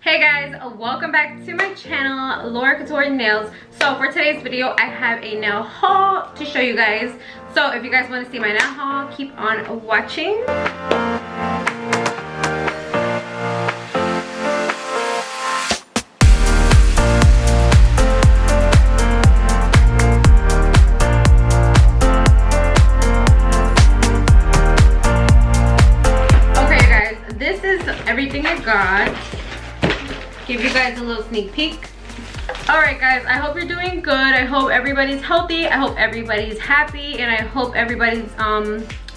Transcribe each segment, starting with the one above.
Hey guys, welcome back to my channel, Laura Couture Nails. So for today's video, I have a nail haul to show you guys. So if you guys want to see my nail haul, keep on watching. Okay guys, this is everything I got. Give you guys a little sneak peek. All right guys, I hope you're doing good. I hope everybody's healthy. I hope everybody's happy, and I hope everybody's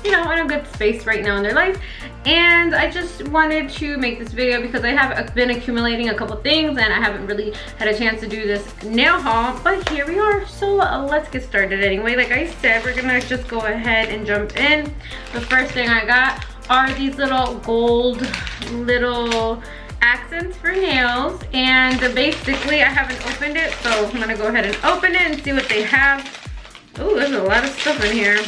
you know, in a good space right now in their life. And I just wanted to make this video because I have been accumulating a couple things and I haven't really had a chance to do this nail haul, but here we are. So let's get started anyway. Like I said, we're gonna just go ahead and jump in. The first thing I got are these little gold little accents for nails, and basically I haven't opened it, so I'm gonna go ahead and open it and see what they have. Oh, there's a lot of stuff in here.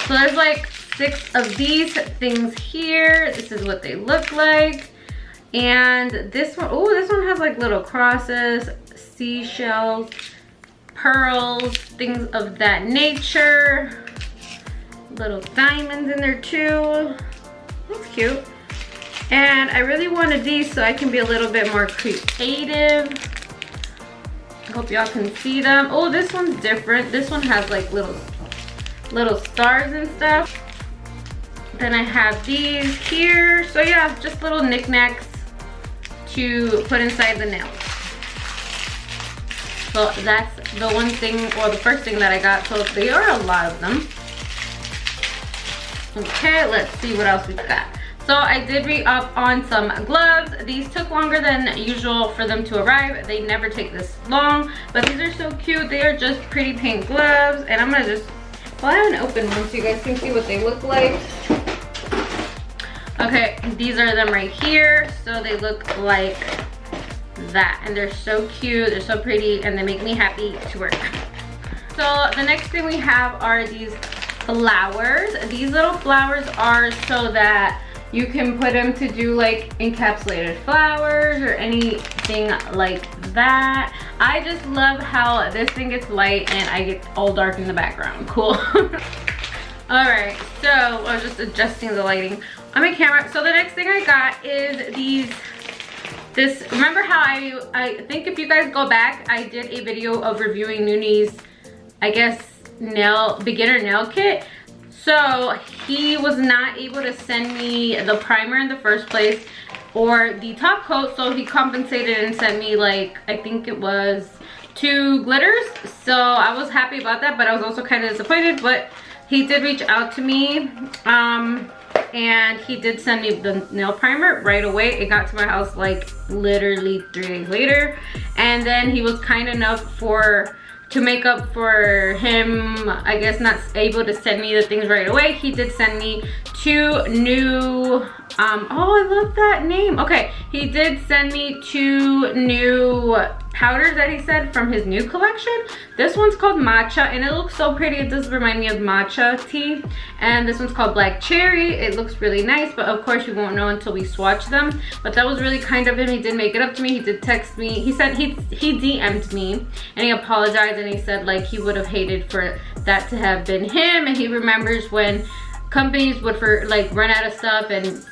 So there's like 6 of these things here. This is what they look like. And this one, oh, this one has like little crosses, seashells, pearls, things of that nature. Little diamonds in there too. That's cute. And I really wanted these so I can be a little bit more creative. I hope y'all can see them. Oh, this one's different. This one has like little stars and stuff. Then I have these here. So yeah, just little knickknacks to put inside the nails. So that's the one thing, or the first thing that I got. So there are a lot of them. Okay, let's see what else we've got. So I did re-up on some gloves. These took longer than usual for them to arrive. They never take this long, but these are so cute. They are just pretty pink gloves, and I'm gonna just, well, I haven't opened one so you guys can see what they look like. Okay, these are them right here. So they look like that, and they're so cute, they're so pretty, and they make me happy to work. So the next thing we have are these flowers. These little flowers are so that you can put them to do like encapsulated flowers or anything like that. I just love how this thing gets light and I get all dark in the background. Cool. All right, so I was just adjusting the lighting on my camera. So the next thing I got is this, remember how I think if you guys go back, I did a video of reviewing Nuni's, I guess, beginner nail kit. So he was not able to send me the primer in the first place or the top coat, so he compensated and sent me, like, I think it was 2 glitters. So I was happy about that, but I was also kind of disappointed. But he did reach out to me and he did send me the nail primer right away. It got to my house like literally 3 days later, and then he was kind enough to make up for him, I guess, not able to send me the things right away. He did send me 2 new, oh, I love that name. Okay, he did send me 2 new powders that he said from his new collection. This one's called Matcha, and it looks so pretty. It does remind me of matcha tea. And this one's called Black Cherry. It looks really nice, but of course we won't know until we swatch them. But that was really kind of him. He did make it up to me. He did text me. He said he DM'd me and he apologized, and he said like he would have hated for that to have been him, and he remembers when companies would run out of stuff and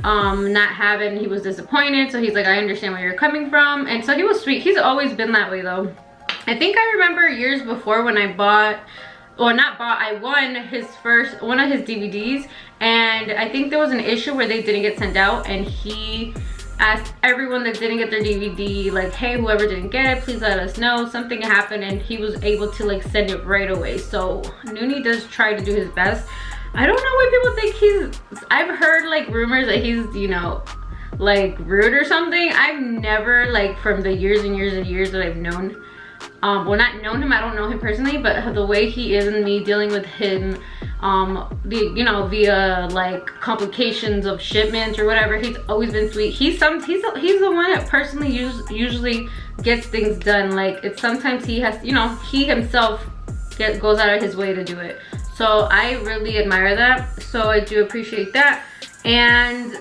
not have it, and he was disappointed. So he's like, I understand where you're coming from. And so he was sweet. He's always been that way though. I think I remember years before when I I won one of his DVDs, and I think there was an issue where they didn't get sent out, and he asked everyone that didn't get their DVD, like, hey, whoever didn't get it, please let us know. Something happened, and he was able to like send it right away. So Nuni does try to do his best. I don't know why people think I've heard like rumors that he's, you know, like rude or something. I've never, like, from the years and years and years that I've known, well, not known him, I don't know him personally, but the way he is and me dealing with him, you know, via like complications of shipments or whatever, he's always been sweet. He's the one that personally usually gets things done. Like, it's sometimes he has, you know, he himself goes out of his way to do it. So I really admire that. So I do appreciate that. And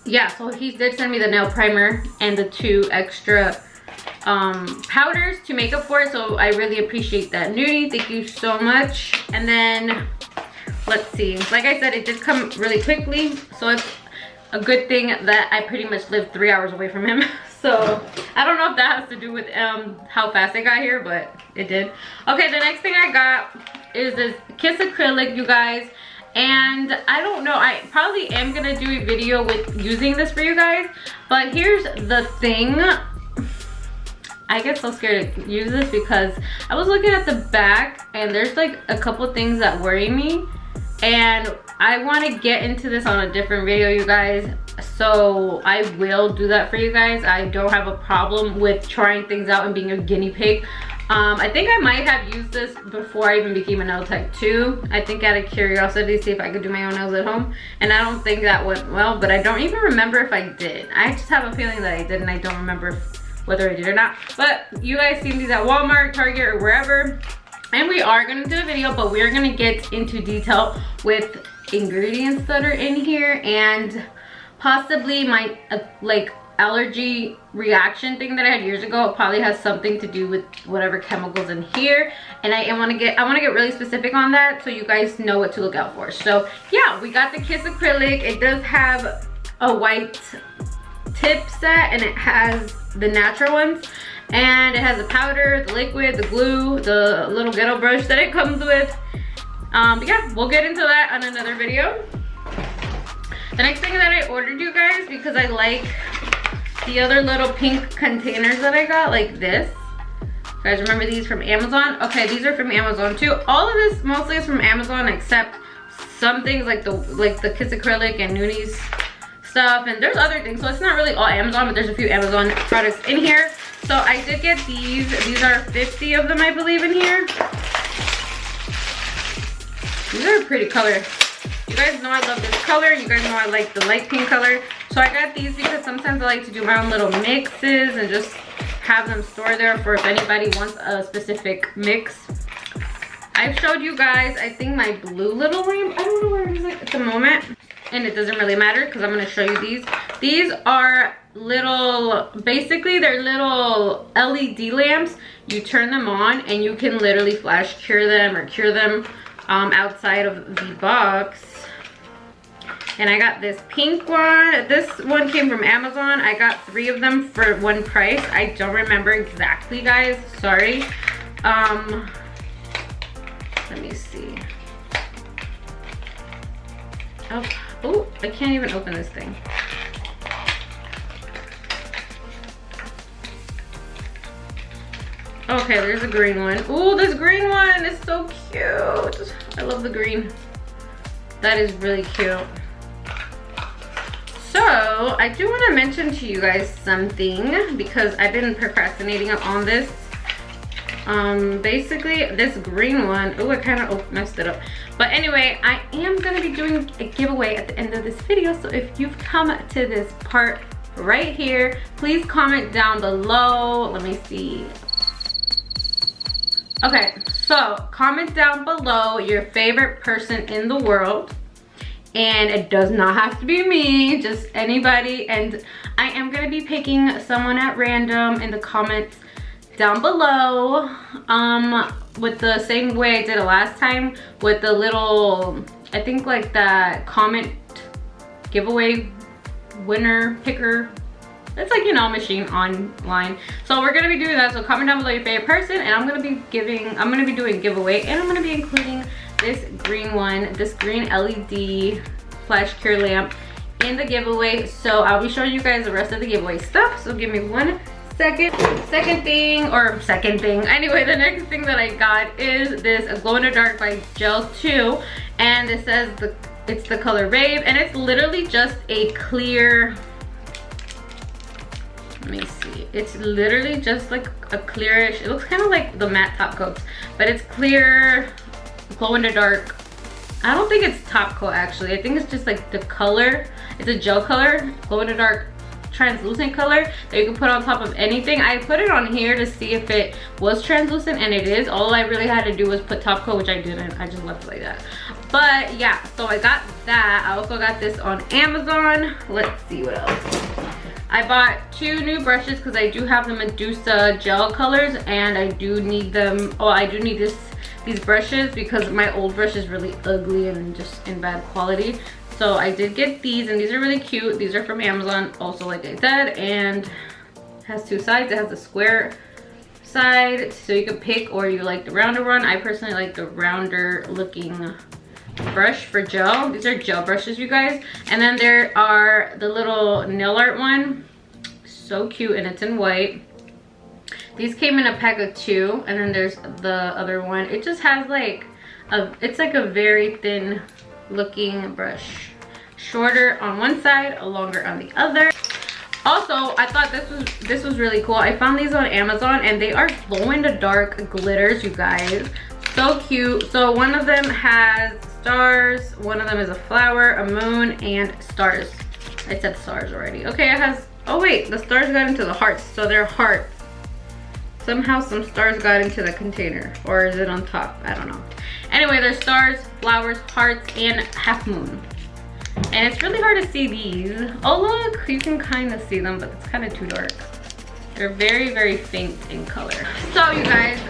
yeah, so he did send me the nail primer and the 2 extra powders to make up for it, so I really appreciate that. Nuni, thank you so much. And then let's see, like I said, it did come really quickly, so it's a good thing that I pretty much lived 3 hours away from him. So I don't know if that has to do with how fast I got here, but it did. Okay, the next thing I got is this Kiss acrylic, you guys. And I don't know, I probably am gonna do a video with using this for you guys, but here's the thing. I get so scared to use this because I was looking at the back and there's like a couple things that worry me, and I want to get into this on a different video, you guys, so I will do that for you guys. I don't have a problem with trying things out and being a guinea pig. I think I might have used this before I even became a nail tech too. I think out of curiosity, see if I could do my own nails at home, and I don't think that went well, but I don't even remember if I did. I just have a feeling that I did, and I don't remember whether I did or not. But you guys seen these at Walmart, Target, or wherever, and we are gonna do a video, but we're gonna get into detail with ingredients that are in here, and possibly my like allergy reaction thing that I had years ago. It probably has something to do with whatever chemicals in here, and I want to get really specific on that so you guys know what to look out for. So yeah, we got the Kiss acrylic. It does have a white tip set, and it has the natural ones, and it has the powder, the liquid, the glue, the little ghetto brush that it comes with. But yeah, we'll get into that on another video. The next thing that I ordered, you guys, because I like the other little pink containers that I got, like this. You guys remember these from Amazon? Okay, these are from Amazon too. All of this mostly is from Amazon, except some things like the Kiss acrylic and Nuni's stuff, and there's other things, so it's not really all Amazon, but there's a few Amazon products in here. So I did get these. These are 50 of them, I believe, in here. These are a pretty color. You guys know I love this color. You guys know I like the light pink color. So I got these because sometimes I like to do my own little mixes and just have them stored there for if anybody wants a specific mix. I've showed you guys, I think, my blue little lamp. I don't know where it is at the moment, and it doesn't really matter because I'm going to show you these. These are little, basically they're little LED lamps. You turn them on and you can literally flash cure them or cure them outside of the box. And I got this pink one. This one came from Amazon. I got 3 of them for one price. I don't remember exactly, guys, sorry. Let me see. Oh, I can't even open this thing. Okay, there's a green one. Ooh, this green one is so cute. I love the green. That is really cute. So, I do want to mention to you guys something because I've been procrastinating on this. Basically, this green one, oh, I kind of messed it up. But anyway, I am going to be doing a giveaway at the end of this video. So if you've come to this part right here, please comment down below. Let me see. Okay, so comment down below your favorite person in the world. And it does not have to be me, just anybody. And I am going to be picking someone at random in the comments down below, with the same way I did it last time, with the little, I think like that comment giveaway winner picker. It's like, you know, machine online. So we're gonna be doing that. So comment down below your favorite person, and I'm gonna be doing a giveaway, and I'm gonna be including this green one, this green LED flash cure lamp in the giveaway. So I'll be showing you guys the rest of the giveaway stuff. So give me 1 second. Second thing. Anyway, the next thing that I got is this Glow in the Dark by Gel 2, and it says it's the color Rave, and it's literally just a clear. Let me see. It's literally just like a clearish. It looks kind of like the matte top coats, but it's clear, glow in the dark. I don't think it's top coat actually. I think it's just like the color. It's a gel color, glow in the dark translucent color that you can put on top of anything. I put it on here to see if it was translucent, and it is. All I really had to do was put top coat, which I didn't. I just left it like that. But yeah, so I got that. I also got this on Amazon. Let's see what else. I bought 2 new brushes because I do have the Medusa gel colors, and I do need them. Oh, I do need these brushes because my old brush is really ugly and just in bad quality. So I did get these, and these are really cute. These are from Amazon also, like I said, and it has 2 sides. It has a square side so you can pick, or you like the rounder one. I personally like the rounder looking brush for gel. These are gel brushes, you guys. And then there are the little nail art one, so cute, and it's in white. These came in a pack of 2, and then there's the other one. It just has like it's like a very thin looking brush, shorter on one side, longer on the other. Also, I thought this was really cool. I found these on Amazon, and they are glow in the dark glitters, you guys. So cute. So one of them has stars, one of them is a flower, a moon, and stars. I said stars already. Okay, it has, oh wait, the stars got into the hearts, so they're hearts. Somehow some stars got into the container, or is it on top? I don't know. Anyway, there's stars, flowers, hearts, and half moon. And it's really hard to see these. Oh look, you can kind of see them, but it's kind of too dark. They're very, very faint in color. So you guys,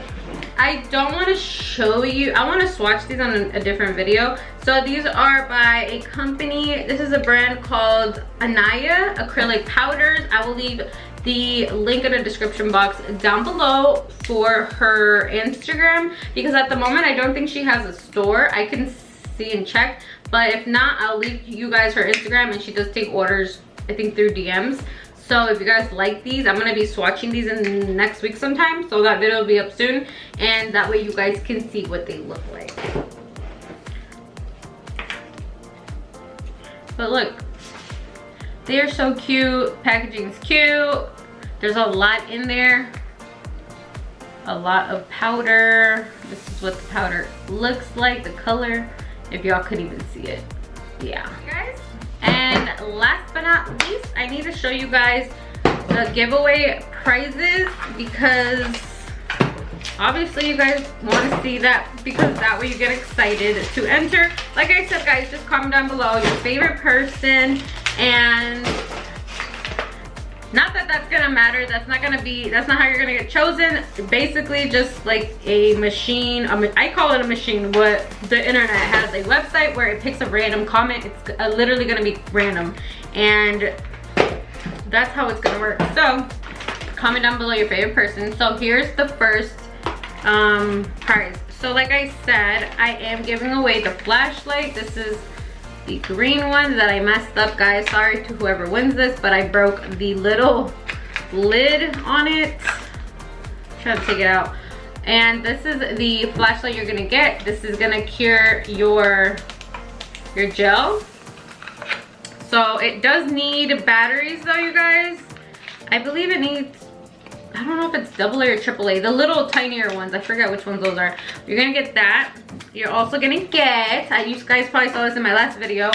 I don't want to show you, I want to swatch these on a different video. So these are by a company, this is a brand called ANAILLA Acrylic Powders. I will leave the link in the description box down below for her Instagram, because at the moment I don't think she has a store. I can see and check, but if not, I'll leave you guys her Instagram, and she does take orders, I think, through DMs. So if you guys like these, I'm gonna be swatching these in next week sometime, so that video will be up soon, and that way you guys can see what they look like. But look, they are so cute. Packaging's cute. There's a lot in there. A lot of powder. This is what the powder looks like, the color, if y'all could even see it. Yeah, guys. And last but not least, I need to show you guys the giveaway prizes, because obviously you guys want to see that, because that way you get excited to enter. Like I said, guys, just comment down below your favorite person, and not that that's gonna matter, that's not how you're gonna get chosen. Basically just like a machine, I call it a machine. What the internet has a website where it picks a random comment. It's literally gonna be random, and that's how it's gonna work. So comment down below your favorite person. So here's the first prize. So like I said, I am giving away the flashlight. This is the green one that I messed up, guys. Sorry to whoever wins this, but I broke the little lid on it. Try to take it out. And this is the flashlight you're gonna get. This is gonna cure your gel. So it does need batteries though, you guys. I believe it needs, I don't know if it's AA or AAA, the little tinier ones. I forget which ones those are. You're gonna get that. You're also gonna get, you guys probably saw this in my last video,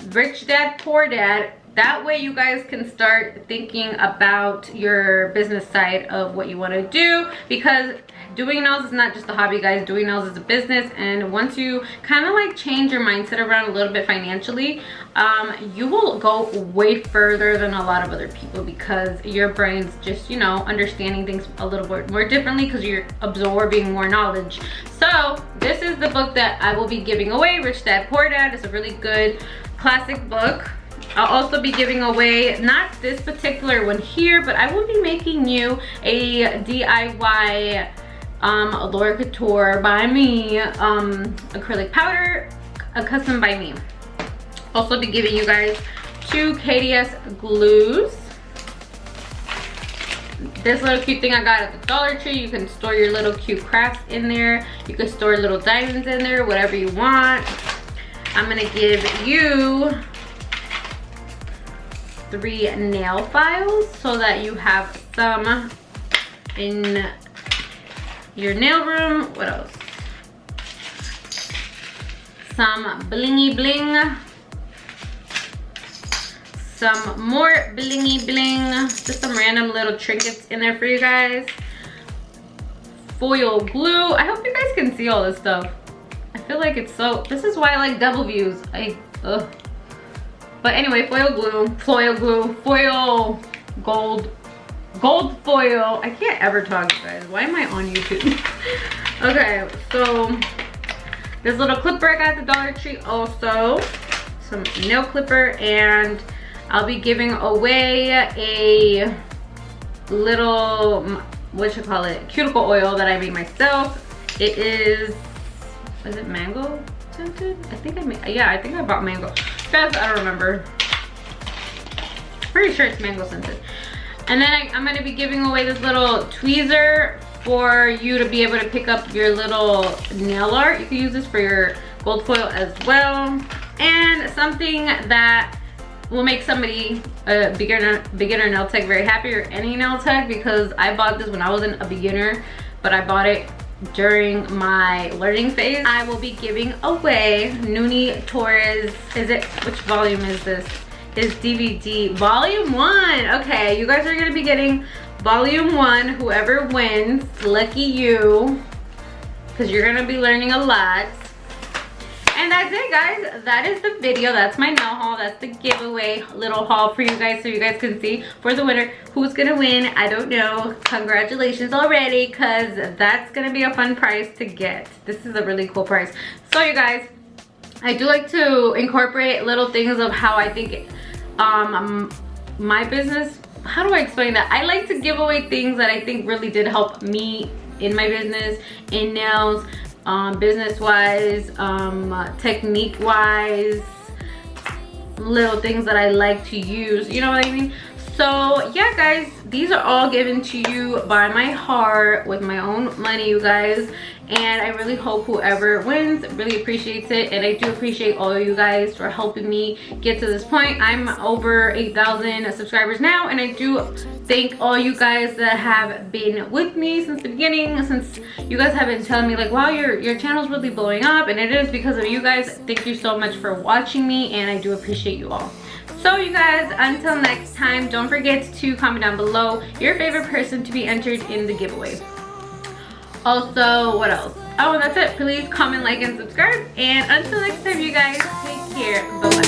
Rich Dad Poor Dad. That way you guys can start thinking about your business side of what you want to do, because doing nails is not just a hobby, guys. Doing nails is a business, and once you kind of like change your mindset around a little bit financially, you will go way further than a lot of other people, because your brain's just, you know, understanding things a little bit more differently because you're absorbing more knowledge. So this is the book that I will be giving away, Rich Dad Poor Dad. It's a really good classic book. I'll also be giving away, not this particular one here, but I will be making you a DIY Laura Couture by me acrylic powder, a custom by me. Also be giving you guys 2 KDS glues. This little cute thing I got at the Dollar Tree. You can store your little cute crafts in there. You can store little diamonds in there, whatever you want. I'm gonna give you 3 nail files so that you have some in your nail room. What else? Some blingy bling. Some more blingy bling. just some random little trinkets in there for you guys. Foil glue. I hope you guys can see all this stuff. I feel like it's so, this is why I like double views. Ugh. But anyway, foil glue, foil gold foil. I can't ever talk, guys. Why am I on YouTube? Okay, so this little clipper I got at the Dollar Tree also. Some nail clipper, and I'll be giving away a little, what you call it, cuticle oil that I made myself. It is it mango scented? I think I bought mango. Guys, I don't remember. Pretty sure it's mango scented. And then I'm gonna be giving away this little tweezer for you to be able to pick up your little nail art. You can use this for your gold foil as well. And something that will make somebody, a beginner nail tech, very happy, or any nail tech, because I bought this when I wasn't a beginner, but I bought it during my learning phase. I will be giving away Nuni Torres, which volume is this? Is DVD volume 1. Okay, you guys are gonna be getting volume 1. Whoever wins, lucky you, because you're gonna be learning a lot. And that's it, guys. That is the video. That's my nail haul. That's the giveaway little haul for you guys, so you guys can see for the winner who's gonna win. I don't know. Congratulations already, because that's gonna be a fun prize to get. This is a really cool prize. So you guys, I do like to incorporate little things of how I think my business, how do I explain that? I like to give away things that I think really did help me in my business, in nails, business wise, technique wise, little things that I like to use, you know what I mean? So yeah, guys, these are all given to you by my heart with my own money, you guys. And I really hope whoever wins really appreciates it. And I do appreciate all of you guys for helping me get to this point. I'm over 8,000 subscribers now, and I do thank all you guys that have been with me since the beginning, since you guys have been telling me like, wow, your channel's really blowing up, and it is because of you guys. Thank you so much for watching me, and I do appreciate you all. So you guys, until next time, don't forget to comment down below your favorite person to be entered in the giveaway. Also, what else? Oh, and that's it. Please comment, like, and subscribe. And until next time, you guys, take care. Bye-bye.